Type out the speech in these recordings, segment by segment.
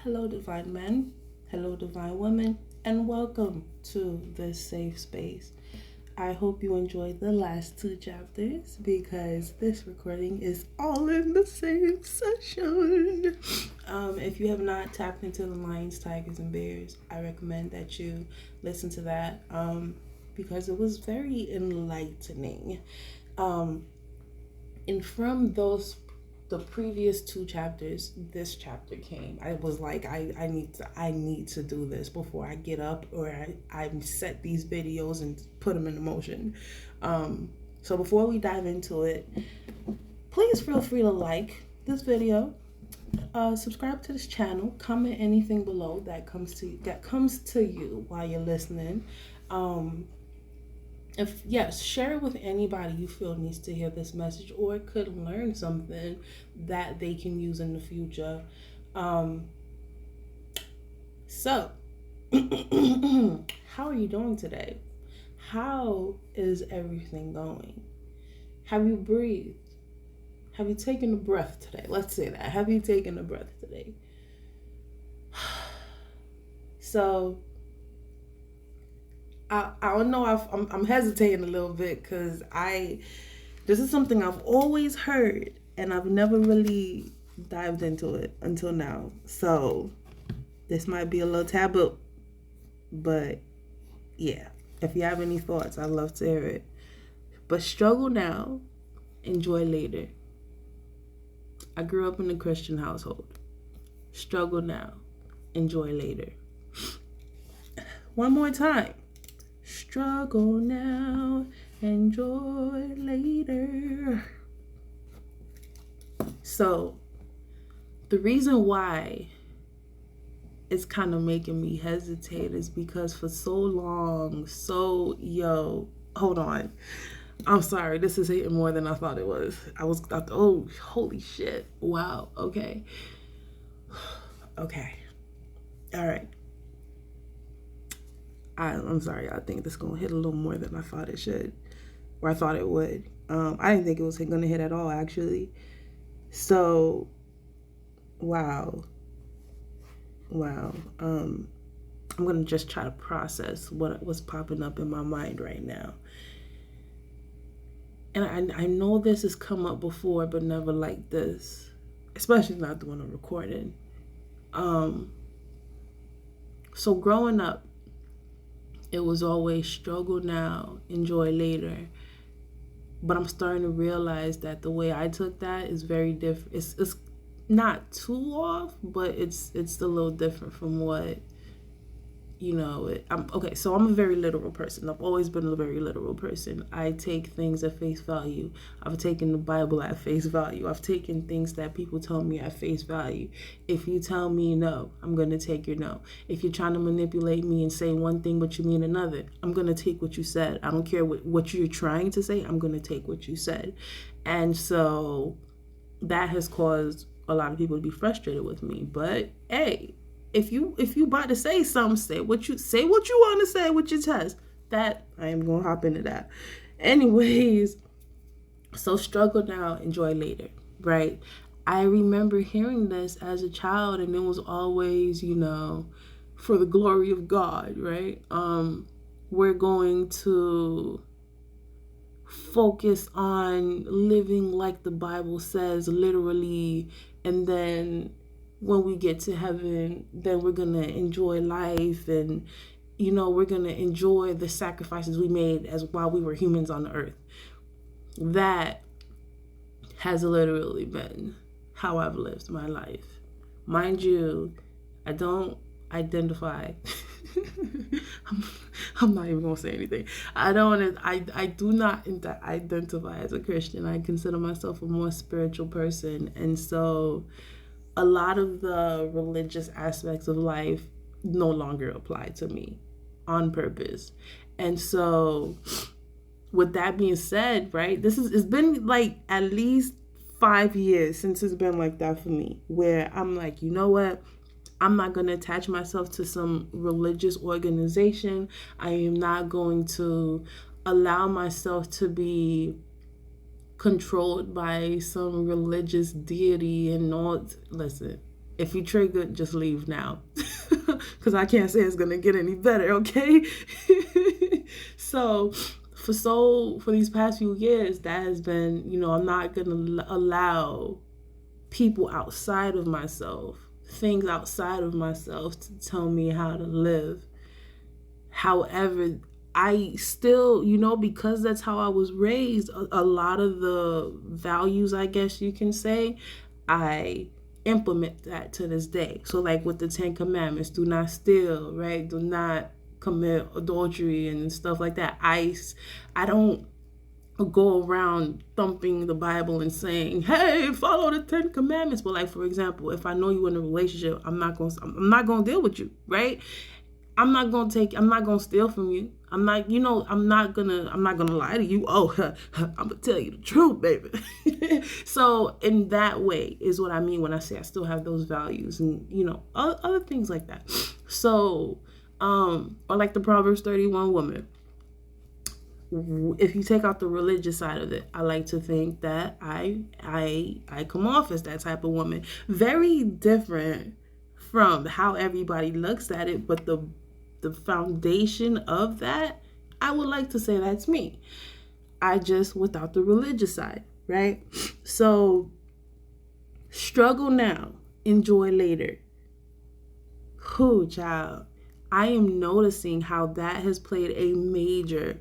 Hello, divine men. Hello, divine women. And welcome to this safe space. I hope you enjoyed the last two chapters because this recording is all in the same session. If you have not tapped into the Lions, Tigers, and Bears, I recommend that you listen to that because it was very enlightening. And from the previous two chapters, this chapter came. I was like, I need to do this before I get up or I set these videos and put them into motion. So before we dive into it, please feel free to like this video, subscribe to this channel, comment anything below that comes to you while you're listening. If yes, share it with anybody you feel needs to hear this message or could learn something that they can use in the future. So how are you doing today? How is everything going? Have you breathed? Have you taken a breath today? Let's say that. Have you taken a breath today? So I don't know. I'm hesitating a little bit because this is something I've always heard and I've never really dived into it until now. So this might be a little taboo, but yeah, if you have any thoughts, I'd love to hear it. But struggle now, enjoy later. I grew up in a Christian household. Struggle now, enjoy later. One more time. Struggle now, enjoy later. So, the reason why it's kind of making me hesitate is because for so long, hold on. I'm sorry, this is hitting more than I thought it was. Oh, holy shit. Wow, okay. Okay. All right. I'm sorry, I think this is going to hit a little more than I thought it should, or I thought it would. I didn't think it was going to hit at all, actually. So, wow. I'm going to just try to process what was popping up in my mind right now. And I know this has come up before, but never like this, especially not the one I'm recording. So growing up, it was always struggle now, enjoy later. But I'm starting to realize that the way I took that is very different. It's not too off, but it's a little different from what, so I'm a very literal person. I've always been a very literal person. I take things at face value. I've taken the Bible at face value. I've taken things that people tell me at face value. If you tell me no, I'm going to take your no. If you're trying to manipulate me and say one thing but you mean another, I'm going to take what you said. I don't care what you're trying to say. I'm going to take what you said. And so that has caused a lot of people to be frustrated with me. But hey, if you about to say something, say what you want to say with your chest. That I am gonna hop into that. Anyways, so struggle now, enjoy later, right? I remember hearing this as a child, and it was always, for the glory of God, right? We're going to focus on living like the Bible says, literally, and then when we get to heaven, then we're going to enjoy life and, we're going to enjoy the sacrifices we made while we were humans on the earth. That has literally been how I've lived my life. Mind you, I don't identify. I'm not even going to say anything. I do not identify as a Christian. I consider myself a more spiritual person. And so a lot of the religious aspects of life no longer apply to me on purpose. And so with that being said, right, it's been like at least 5 years since it's been like that for me, where I'm like, you know what? I'm not going to attach myself to some religious organization. I am not going to allow myself to be controlled by some religious deity and all. Listen, If you triggered, just leave now. Because I can't say it's going to get any better, okay? So for these past few years, that has been, I'm not going to allow people outside of myself, things outside of myself to tell me how to live. However, I still, because that's how I was raised, a lot of the values, I guess you can say, I implement that to this day. So like with the 10 Commandments, do not steal, right? Do not commit adultery and stuff like that. I don't go around thumping the Bible and saying, hey, follow the 10 Commandments. But like, for example, if I know you're in a relationship, I'm not gonna deal with you, right? I'm not gonna steal from you. I'm not gonna lie to you. Oh, I'm gonna tell you the truth, baby. So in that way is what I mean when I say I still have those values and, other things like that. So, or like the Proverbs 31 woman. If you take out the religious side of it, I like to think that I come off as that type of woman. Very different from how everybody looks at it, but the foundation of that, I would like to say that's me. I just without the religious side, right? So struggle now, enjoy later. Whew, child. I am noticing how that has played a major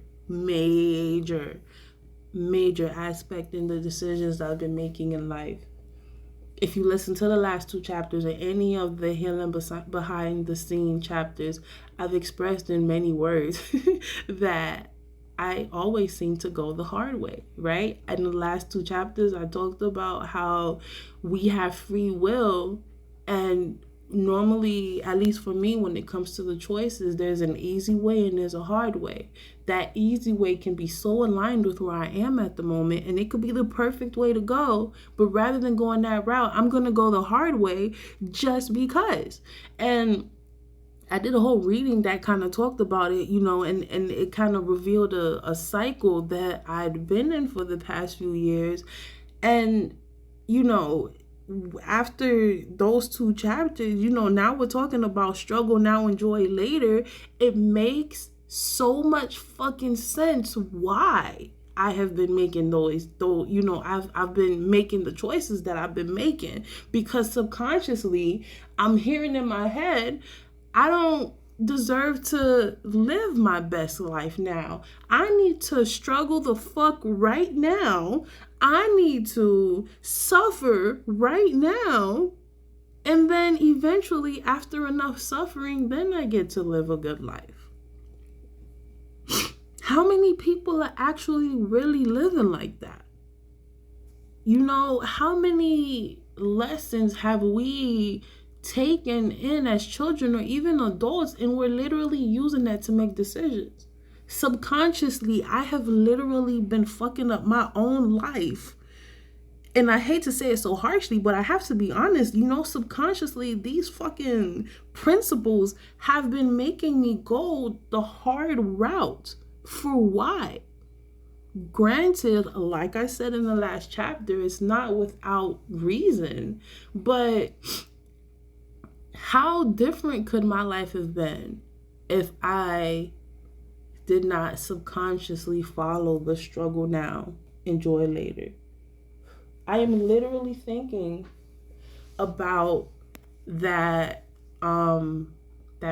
aspect in the decisions that I've been making in life. If you listen to the last 2 chapters or any of the healing behind the scene chapters, I've expressed in many words that I always seem to go the hard way, right? In the last 2 chapters, I talked about how we have free will, and normally, at least for me, when it comes to the choices, there's an easy way and there's a hard way. That easy way can be so aligned with where I am at the moment, and it could be the perfect way to go. But rather than going that route, I'm going to go the hard way just because. And I did a whole reading that kind of talked about it, and it kind of revealed a cycle that I'd been in for the past few years. And, after those 2 chapters, now we're talking about struggle now, enjoy later. It makes so much fucking sense why I have been making I've been making the choices that I've been making, because subconsciously I'm hearing in my head, I don't deserve to live my best life now. I need to struggle the fuck right now. I need to suffer right now. And then eventually, after enough suffering, then I get to live a good life. How many people are actually really living like that? How many lessons have we taken in as children or even adults, and we're literally using that to make decisions? Subconsciously, I have literally been fucking up my own life. And I hate to say it so harshly, but I have to be honest, subconsciously, these fucking principles have been making me go the hard route. For why? Granted, like I said in the last chapter, it's not without reason, but how different could my life have been if I did not subconsciously follow the struggle now, enjoy later? I am literally thinking about that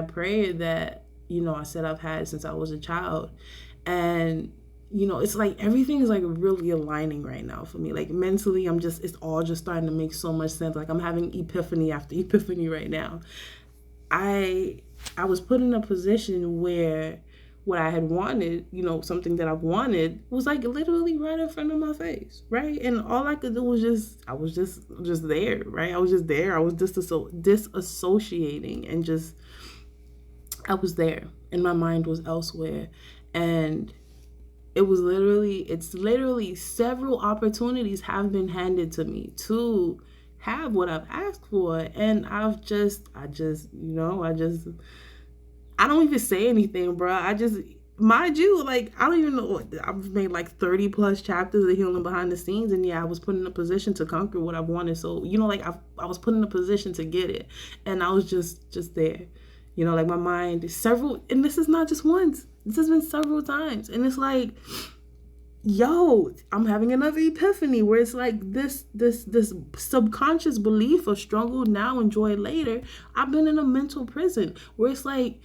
prayer that, I said I've had since I was a child. And, it's like everything is like really aligning right now for me. Like mentally, it's all just starting to make so much sense. Like I'm having epiphany after epiphany right now. I was put in a position where what I had wanted, something that I've wanted, was like literally right in front of my face, right? And all I could do was I was just there, right? I was just there. I was disassociating and I was there and my mind was elsewhere. And it's literally several opportunities have been handed to me to have what I've asked for. And I don't even say anything, bro. mind you, like, I don't even know, I've made like 30 plus chapters of healing behind the scenes, and yeah, I was put in a position to conquer what I wanted. So, like, I was put in a position to get it, and I was just there. Like, my mind is several, and this is not just once, this has been several times, and it's like, yo, I'm having another epiphany where it's like this subconscious belief of struggle now and joy later. I've been in a mental prison where it's like,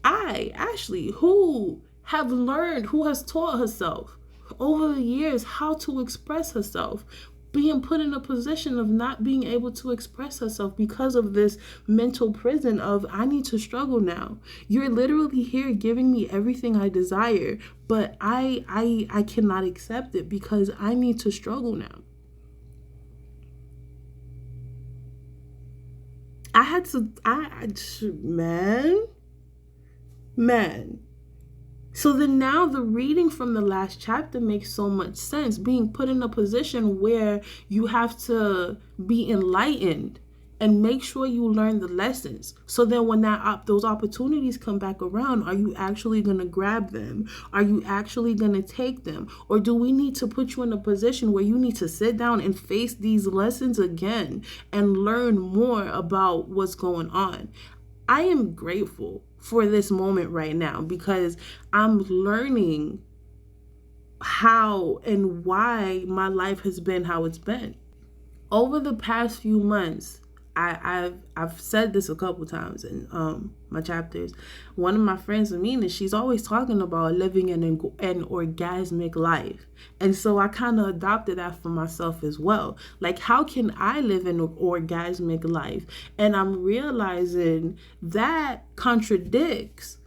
Ashley, who has taught herself over the years how to express herself, being put in a position of not being able to express herself because of this mental prison of, I need to struggle now. You're literally here giving me everything I desire, but I cannot accept it because I need to struggle now. I had to, man. So then now the reading from the last chapter makes so much sense. Being put in a position where you have to be enlightened and make sure you learn the lessons. So then when those opportunities come back around, are you actually going to grab them? Are you actually going to take them? Or do we need to put you in a position where you need to sit down and face these lessons again and learn more about what's going on? I am grateful for this moment right now because I'm learning how and why my life has been how it's been. Over the past few months, I've said this a couple times in my chapters. One of my friends, Amina, she's always talking about living an orgasmic life. And so I kind of adopted that for myself as well. Like, how can I live an orgasmic life? And I'm realizing that contradicts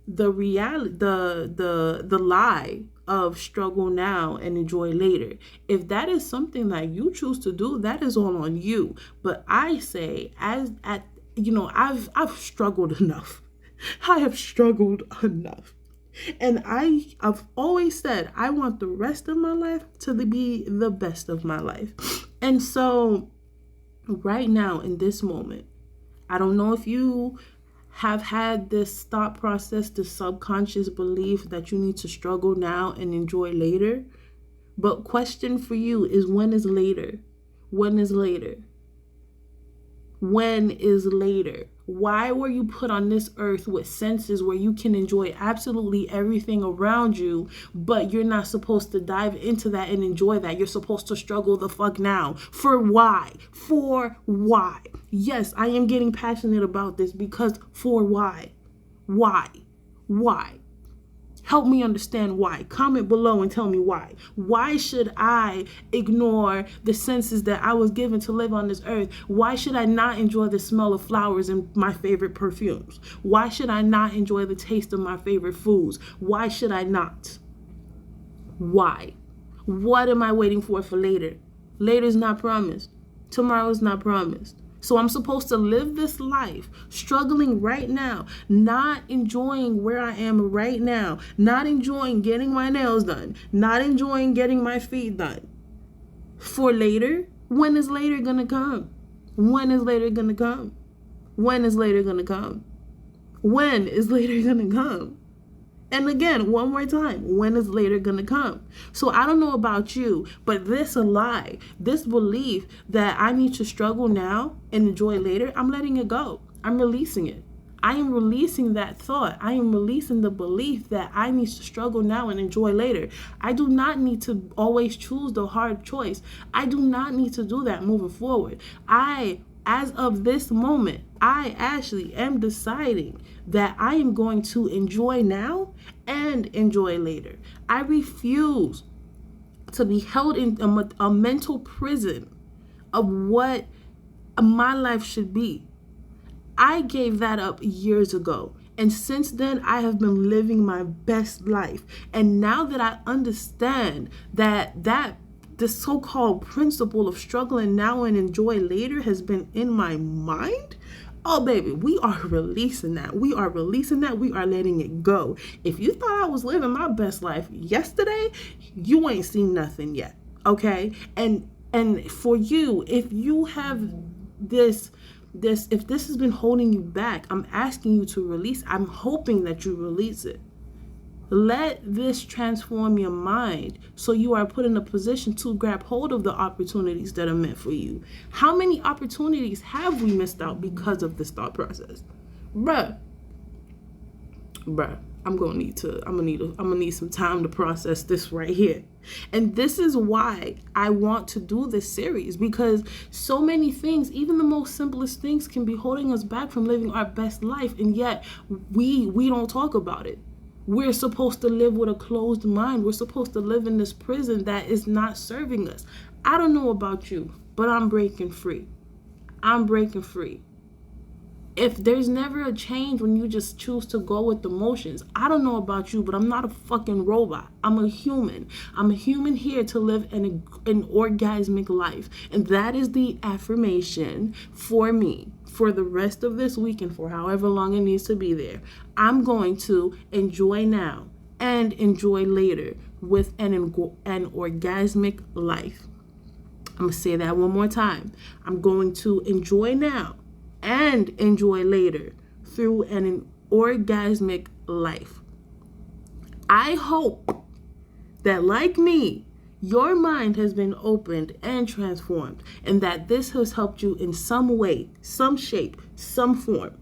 the reality, the lie of struggle now and enjoy later. If that is something that you choose to do, that is all on you. But I say, I've struggled enough. I have struggled enough. And I've always said, I want the rest of my life to be the best of my life. And so right now in this moment, I don't know if you have had this thought process, the subconscious belief that you need to struggle now and enjoy later. But question for you is, when is later? When is later? When is later? Why were you put on this earth with senses where you can enjoy absolutely everything around you, but you're not supposed to dive into that and enjoy that? You're supposed to struggle the fuck now. For why? For why? Yes, I am getting passionate about this because for why? Why? Why? Help me understand why. Comment below and tell me why. Why should I ignore the senses that I was given to live on this earth? Why should I not enjoy the smell of flowers and my favorite perfumes? Why should I not enjoy the taste of my favorite foods? Why should I not? Why? What am I waiting for later? Later is not promised. Tomorrow is not promised. So I'm supposed to live this life struggling right now, not enjoying where I am right now, not enjoying getting my nails done, not enjoying getting my feet done. For later? When is later going to come? When is later going to come? When is later going to come? When is later going to come? And again, one more time, when is later going to come? So I don't know about you, but this lie, this belief that I need to struggle now and enjoy later, I'm letting it go. I'm releasing it. I am releasing that thought. I am releasing the belief that I need to struggle now and enjoy later. I do not need to always choose the hard choice. I do not need to do that moving forward. As of this moment, I actually am deciding that I am going to enjoy now and enjoy later. I refuse to be held in a mental prison of what my life should be. I gave that up years ago. And since then, I have been living my best life. And now that I understand that the so-called principle of struggling now and enjoy later has been in my mind, oh baby, we are releasing that. We are releasing that. We are letting it go. If you thought I was living my best life yesterday, you ain't seen nothing yet. Okay? And for you, if you have if this has been holding you back, I'm asking you to release. I'm hoping that you release it. Let this transform your mind so you are put in a position to grab hold of the opportunities that are meant for you. How many opportunities have we missed out because of this thought process? Bruh, I'm gonna need some time to process this right here. And this is why I want to do this series, because so many things, even the most simplest things, can be holding us back from living our best life, and yet we don't talk about it. We're supposed to live with a closed mind. We're supposed to live in this prison that is not serving us. I don't know about you, but I'm breaking free. I'm breaking free. If there's never a change when you just choose to go with the motions, I don't know about you, but I'm not a fucking robot. I'm a human. I'm a human here to live an orgasmic life. And that is the affirmation for me for the rest of this week and for however long it needs to be there. I'm going to enjoy now and enjoy later with an orgasmic life. I'm going to say that one more time. I'm going to enjoy now and enjoy later through an orgasmic life. I hope that, like me, your mind has been opened and transformed, and that this has helped you in some way, some shape, some form.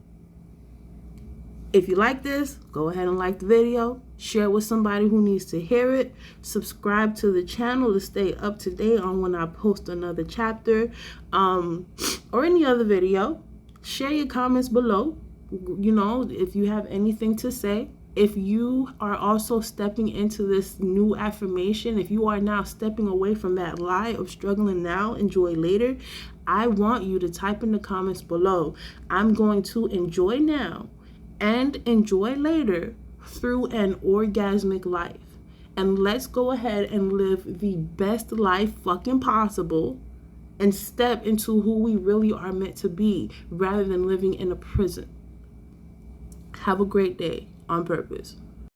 If you like this, go ahead and like the video, share it with somebody who needs to hear it, subscribe to the channel to stay up to date on when I post another chapter, or any other video. Share your comments below, if you have anything to say. If you are also stepping into this new affirmation, if you are now stepping away from that lie of struggling now, enjoy later, I want you to type in the comments below. I'm going to enjoy now and enjoy later through an orgasmic life. And let's go ahead and live the best life fucking possible and step into who we really are meant to be rather than living in a prison. Have a great day on purpose.